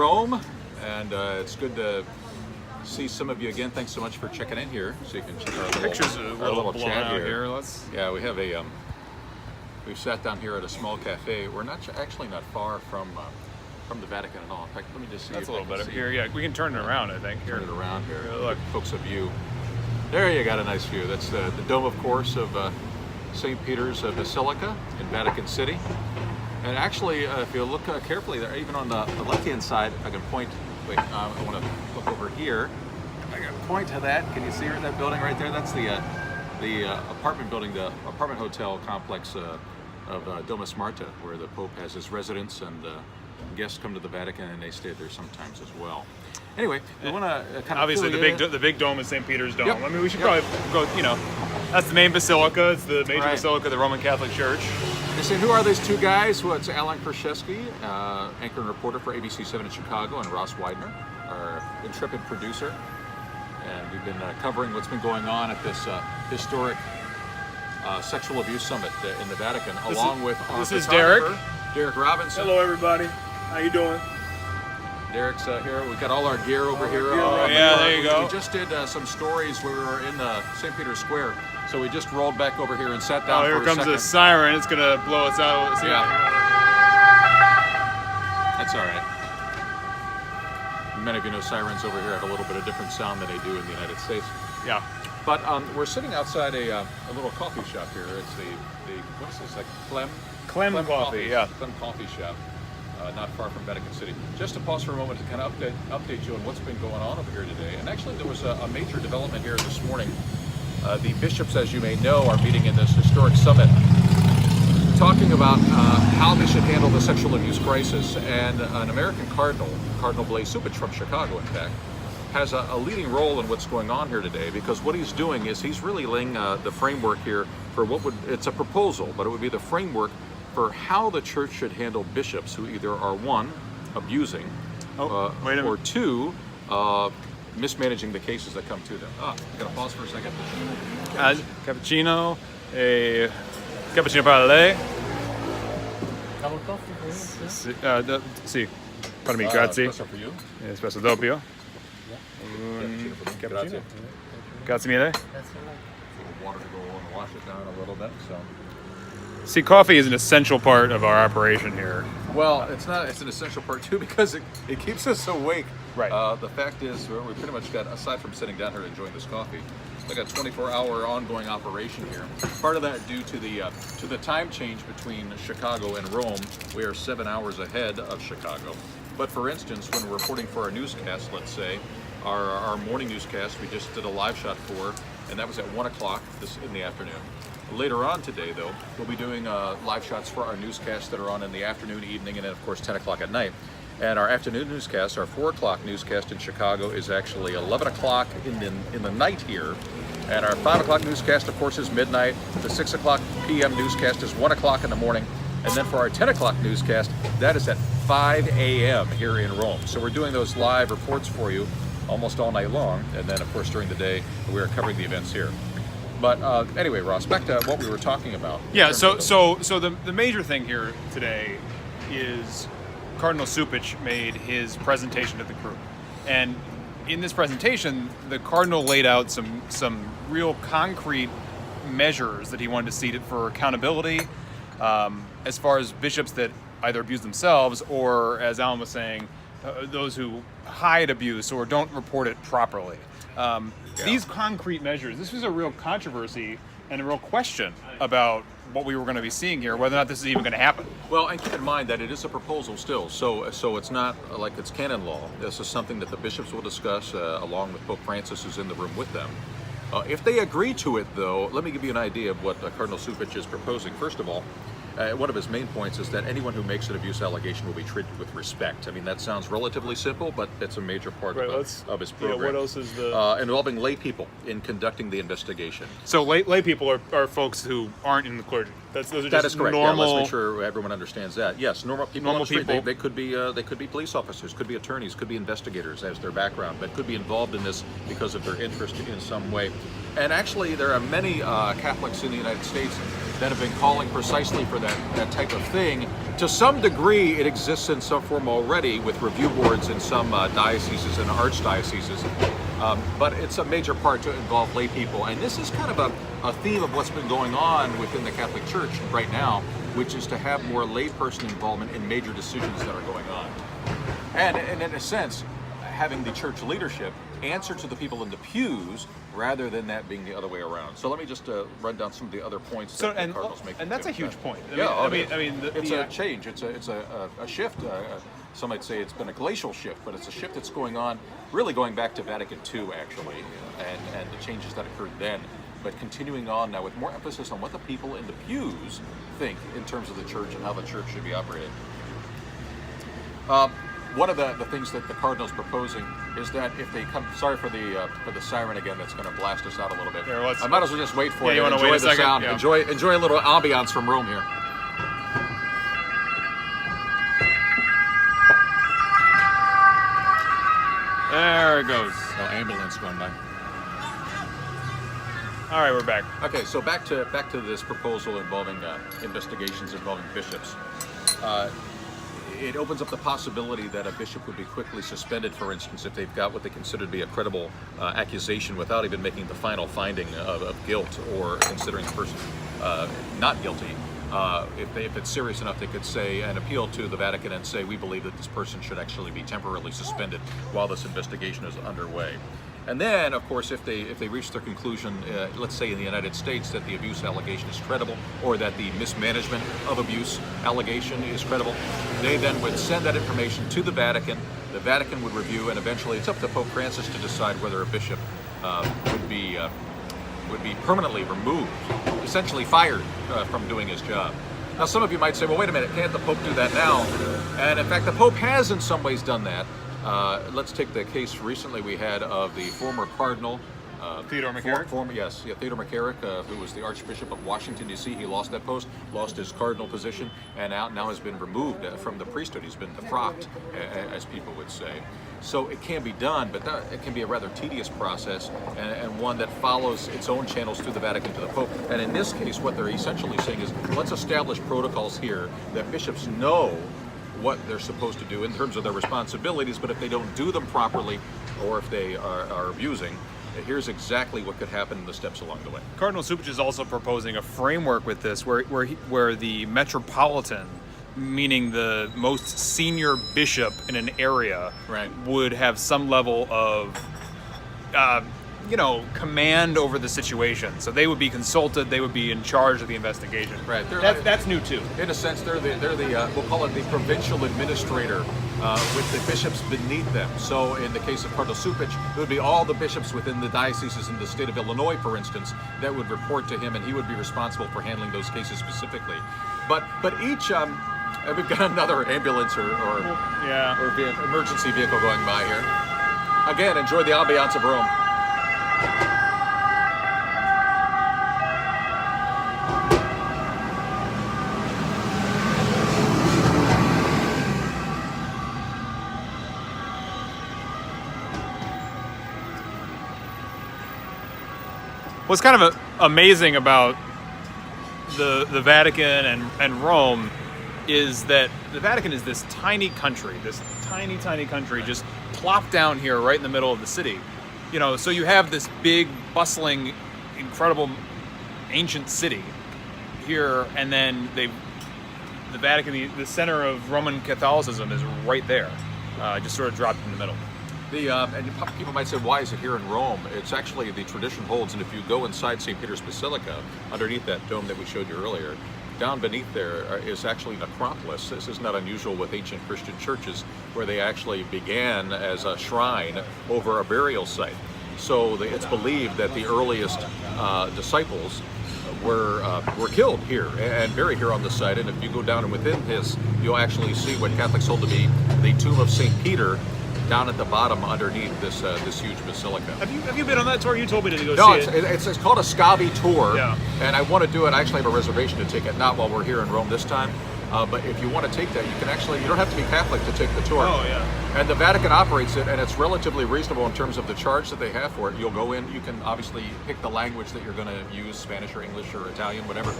Rome, and it's good to see some of you again. Thanks so much for checking in here. So you can check our little chat here. Yeah, we have a we've sat down here at a small cafe. We're actually not far from the Vatican at all. In fact, let me just see. That's a little better here. Yeah, we can turn it around. I think. Turn it around here. Look, folks, a view. There you got a nice view. That's the dome, of course, of St. Peter's Basilica in Vatican City. And actually, if you look carefully there, even on the left-hand side, I can point. Wait, I want to look over here. I can point to that. Can you see that building right there? That's the apartment building, the apartment hotel complex of Domus Marta, where the Pope has his residence, and guests come to the Vatican and they stay there sometimes as well. Anyway, we want to kind of obviously the big dome is St. Peter's Dome. Yep. I mean, we should probably go. That's the main basilica. It's the major basilica of the Roman Catholic Church. You say, who are these two guys? Well, it's Alan Kraszewski, anchor and reporter for ABC7 in Chicago, and Ross Widener, our intrepid producer. And we've been covering what's been going on at this historic sexual abuse summit in the Vatican, along with our photographer, Derek Robinson. Hello, everybody. How you doing? Derek's here. We've got all our gear over here. There you go. We just did some stories where we were in St. Peter's Square. So we just rolled back over here and sat down for a second. Here comes the siren. It's going to blow us out. Yeah. That's all right. Many of you know sirens over here have a little bit of different sound than they do in the United States. Yeah. But we're sitting outside a little coffee shop here. It's the what is this, like Clem Coffee, yeah. Clem Coffee Shop, not far from Vatican City. Just to pause for a moment to kind of update you on what's been going on over here today. And actually there was a major development here this morning. The bishops, as you may know, are meeting in this historic summit, talking about how they should handle the sexual abuse crisis. And an American cardinal, Cardinal Blaise Cupich from Chicago, in fact, has a leading role in what's going on here today, because what he's doing is he's really laying the framework here for it's a proposal, but it would be the framework for how the church should handle bishops who either are, one, abusing, or two, mismanaging the cases that come to them. I'm going to pause for a second. Cappuccino, a cappuccino parallel. Sì, pardon me, grazie. Espresso for you. Espresso doppio. Grazie. Grazie mille. Water to go and wash it down a little bit. So. See, coffee is an essential part of our operation here. Well, it's not. It's an essential part too, because it keeps us awake. Right. The fact is, we pretty much got, aside from sitting down here enjoying this coffee, like a 24-hour ongoing operation here. Part of that due to the time change between Chicago and Rome. We are 7 hours ahead of Chicago. But for instance, when we're reporting for our newscast, let's say, our morning newscast, we just did a live shot for, and that was at 1 o'clock in the afternoon. Later on today, though, we'll be doing live shots for our newscasts that are on in the afternoon, evening, and then, of course, 10 o'clock at night. And our afternoon newscast, our 4 o'clock newscast in Chicago, is actually 11 o'clock in the night here. And our 5 o'clock newscast, of course, is midnight. The 6 o'clock p.m. newscast is 1 o'clock in the morning. And then for our 10 o'clock newscast, that is at 5 a.m. here in Rome. So we're doing those live reports for you almost all night long. And then, of course, during the day, we are covering the events here. But anyway, Ross, back to what we were talking about. Yeah, so the major thing here today is Cardinal Cupich made his presentation to the group. And in this presentation, the Cardinal laid out some real concrete measures that he wanted to see for accountability, as far as bishops that either abuse themselves or, as Alan was saying, those who hide abuse or don't report it properly. These concrete measures, this was a real controversy and a real question about what we were going to be seeing here, whether or not this is even going to happen. Well, and keep in mind that it is a proposal still, so it's not like it's canon law. This is something that the bishops will discuss along with Pope Francis, who's in the room with them. If they agree to it, though, let me give you an idea of what Cardinal Cupich is proposing. First of all, one of his main points is that anyone who makes an abuse allegation will be treated with respect. I mean, that sounds relatively simple, but it's a major part of his program. Yeah, what else is the... involving lay people in conducting the investigation. So lay people are folks who aren't in the clergy. Those are that just is correct. Normal... Yeah, let's make sure everyone understands that. Yes, normal people on the street. They could be police officers, could be attorneys, could be investigators as their background, but could be involved in this because of their interest in some way. And actually, there are many Catholics in the United States that have been calling precisely for that type of thing, To some degree, it exists in some form already with review boards in some dioceses and archdioceses, but it's a major part to involve lay people. And this is kind of a theme of what's been going on within the Catholic Church right now, which is to have more layperson involvement in major decisions that are going on. And in a sense, having the church leadership answer to the people in the pews rather than that being the other way around. So let me just run down some of the other points that the Cardinals make. And that's a huge point. It's a change. It's a shift. Some might say it's been a glacial shift, but it's a shift that's going on, really going back to Vatican II, actually, and the changes that occurred then. But continuing on now with more emphasis on what the people in the pews think in terms of the church and how the church should be operated. One of the things that the Cardinal's proposing is that if they come, sorry for the siren again, that's going to blast us out a little bit. Here, I might as well just wait for it. You want to wait a second? Sound. Yeah. Enjoy a little ambiance from Rome here. There it goes. No ambulance going by. All right, we're back. Okay, so back to this proposal involving investigations involving bishops. It opens up the possibility that a bishop would be quickly suspended, for instance, if they've got what they consider to be a credible accusation without even making the final finding of guilt or considering the person not guilty. If it's serious enough, they could say and appeal to the Vatican and say, we believe that this person should actually be temporarily suspended while this investigation is underway. And then, of course, if they reach their conclusion, let's say in the United States, that the abuse allegation is credible, or that the mismanagement of abuse allegation is credible, they then would send that information to the Vatican. The Vatican would review, and eventually it's up to Pope Francis to decide whether a bishop would be permanently removed, essentially fired from doing his job. Now, some of you might say, well, wait a minute, can't the Pope do that now? And in fact, the Pope has in some ways done that. Let's take the case recently we had of the former Cardinal Theodore McCarrick? Theodore McCarrick, who was the Archbishop of Washington, D.C. He lost that post, lost his cardinal position, and now has been removed from the priesthood. He's been defrocked, as people would say. So it can be done, but it can be a rather tedious process and one that follows its own channels through the Vatican to the Pope. And in this case, what they're essentially saying is, let's establish protocols here that bishops know what they're supposed to do in terms of their responsibilities, but if they don't do them properly or if they are abusing, here's exactly what could happen in the steps along the way. Cardinal Cupich is also proposing a framework with this where the metropolitan, meaning the most senior bishop in an area, right, would have some level of command over the situation. So they would be consulted, they would be in charge of the investigation. Right. That's new too. In a sense, they're the we'll call it the provincial administrator with the bishops beneath them. So in the case of Cardinal Cupich, it would be all the bishops within the dioceses in the state of Illinois, for instance, that would report to him, and he would be responsible for handling those cases specifically. But each and we've got another ambulance or emergency vehicle going by here. Again, enjoy the ambiance of Rome. What's kind of amazing about the Vatican and Rome is that the Vatican is this tiny country, just plopped down here right in the middle of the city. So you have this big, bustling, incredible, ancient city here, and then the Vatican, the center of Roman Catholicism, is right there, just sort of dropped in the middle. And people might say, why is it here in Rome? It's actually, the tradition holds, and if you go inside St. Peter's Basilica, underneath that dome that we showed you earlier, down beneath there is actually an acropolis. This is not unusual with ancient Christian churches, where they actually began as a shrine over a burial site. So it's believed that the earliest disciples were killed here and buried here on the site. And if you go down and within this, you'll actually see what Catholics hold to be the tomb of St. Peter down at the bottom underneath this huge basilica. Have you been on that tour? You told me to go see it. It's called a Scavi tour, yeah. And I want to do it. I actually have a reservation to take it, not while we're here in Rome this time, but if you want to take that, you don't have to be Catholic to take the tour. Oh, yeah. And the Vatican operates it, and it's relatively reasonable in terms of the charge that they have for it. You'll go in, you can obviously pick the language that you're going to use, Spanish or English or Italian, whatever,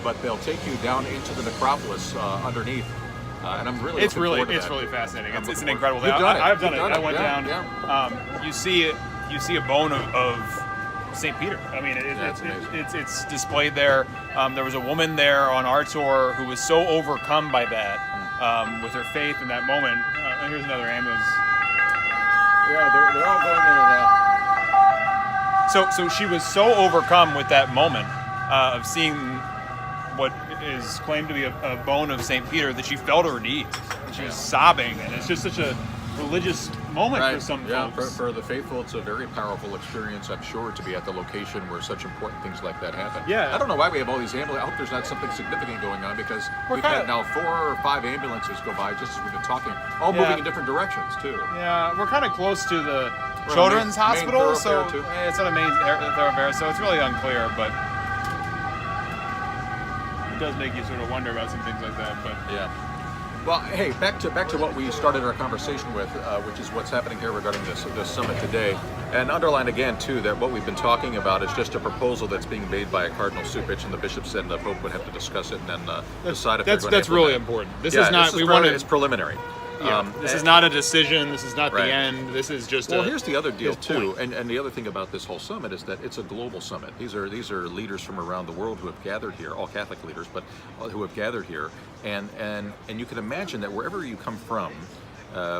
but they'll take you down into the necropolis underneath, and I'm really It's looking forward to it's that. really fascinating. I'm It's an looking incredible forward- thing. You've done it. I've done You've it. done I went Yeah, down. yeah. You see a bone of St. Peter. I mean, That's amazing. it's displayed there. There was a woman there on our tour who was so overcome by that, with her faith in that moment. Here's another ambulance. Yeah, they're all going there now. So she was so overcome with that moment of seeing what is claimed to be a bone of St. Peter that she fell to her knees. She was sobbing, and it's just such a religious moment for some folks. For the faithful, it's a very powerful experience, I'm sure, to be at the location where such important things like that happen. Yeah. I don't know why we have all these ambulances. I hope there's not something significant going on, because We're we've kinda- had now 4 or 5 ambulances go by just as we've been talking, all Yeah. moving in different directions, too. Yeah, we're kind of close to the We're on children's main hospital, so thoroughfare, too. it's on a main thoroughfare, so it's really unclear, but it does make you sort of wonder about some things like that. But Yeah. Well, hey, back to what we started our conversation with, which is what's happening here regarding this summit today, and underline again too that what we've been talking about is just a proposal that's being made by Cardinal Supich, and the bishop said the Pope would have to discuss it and then decide if they're going to that's really implement important. This it. is not. This We really- want to. It's preliminary. This is not a decision. This is not Right. the end. This is just. Well, here's the other deal his too, point. and the other thing about this whole summit is that it's a global summit. These are leaders from around the world who have gathered here, all Catholic leaders, but who have gathered here, and you can imagine that wherever you come from,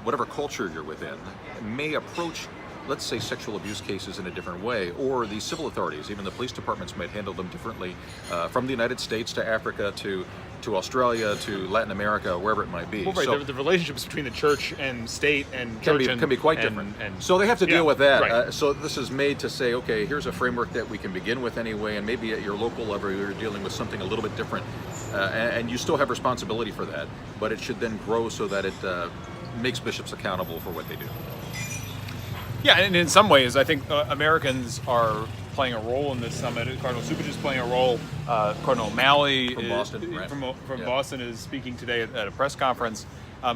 whatever culture you're within, may approach, let's say, sexual abuse cases in a different way, or the civil authorities, even the police departments might handle them differently, from the United States to Africa to Australia to Latin America, wherever it might be. Well, right, So- the relationships between the church and state and can church be quite and- different. And, So they have to deal yeah, with that. right. So this is made to say, okay, here's a framework that we can begin with anyway, and maybe at your local level you're dealing with something a little bit different, and you still have responsibility for that, but it should then grow so that it makes bishops accountable for what they do. Yeah, and in some ways, I think Americans are playing a role in this summit. Cardinal Supich is playing a role. Cardinal O'Malley From Boston, right. from Yeah. Boston is speaking today at a press conference.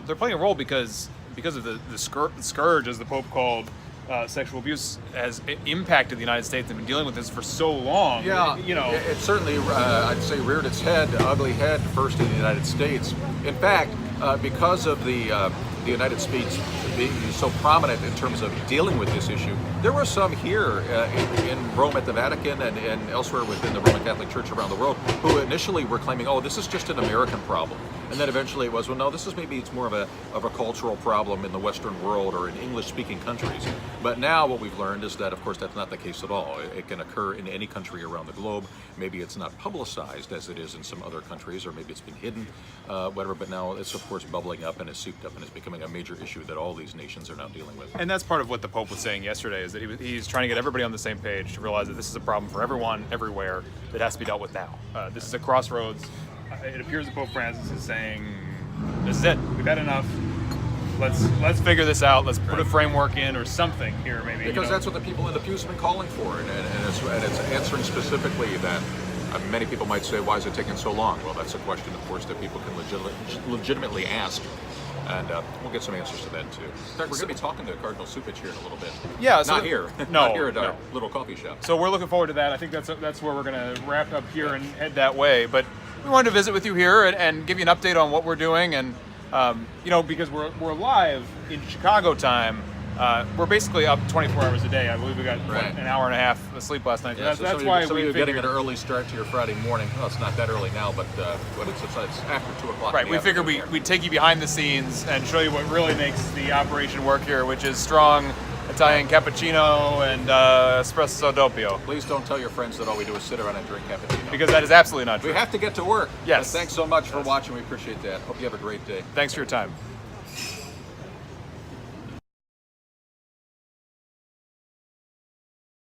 They're playing a role because of the scourge, as the Pope called sexual abuse, has impacted the United States. They've been dealing with this for so long. Yeah, you know. it certainly, I'd say, reared its head, ugly head, first in the United States. In fact, because of the United States being so prominent in terms of dealing with this issue, there were some here in Rome at the Vatican and elsewhere within the Roman Catholic Church around the world who initially were claiming, oh, this is just an American problem. And then eventually it was, well, no, it's more of a cultural problem in the Western world or in English-speaking countries. But now what we've learned is that, of course, that's not the case at all. It can occur in any country around the globe. Maybe it's not publicized as it is in some other countries, or maybe it's been hidden, whatever. But now it's, of course, bubbling up and is souped up and is becoming a major issue that all these nations are now dealing with. And that's part of what the Pope was saying yesterday, is that he's trying to get everybody on the same page to realize that this is a problem for everyone, everywhere, that has to be dealt with now. This is a crossroads. It appears that Pope Francis is saying, this is it. We've had enough. Let's figure this out. Let's put a framework in or something here, maybe. Because that's what the people in the pews have been calling for, and it's answering specifically that. Many people might say, why is it taking so long? Well, that's a question, of course, that people can legitimately ask, and we'll get some answers to that, too. In fact, we're going to be talking to Cardinal Supich here in a little bit. Yeah, so Not here. No, Not here at our no. little coffee shop. So we're looking forward to that. I think that's where we're going to wrap up here and head that way. But we wanted to visit with you here and give you an update on what we're doing, and because we're live in Chicago time. We're basically up 24 hours a day. I believe we got an hour and a half of sleep last night. Yeah, So so that's some why of we you getting figured. an early start to your Friday morning. Well, it's not that early now, but it's after 2 o'clock. Right, we figured we'd take you behind the scenes and show you what really makes the operation work here, which is strong Italian cappuccino and espresso doppio. Please don't tell your friends that all we do is sit around and drink cappuccino. Because that is absolutely not true. we have to get to work. Yes. But thanks so much for watching. We appreciate that. Hope you have a great day. Thanks for your time.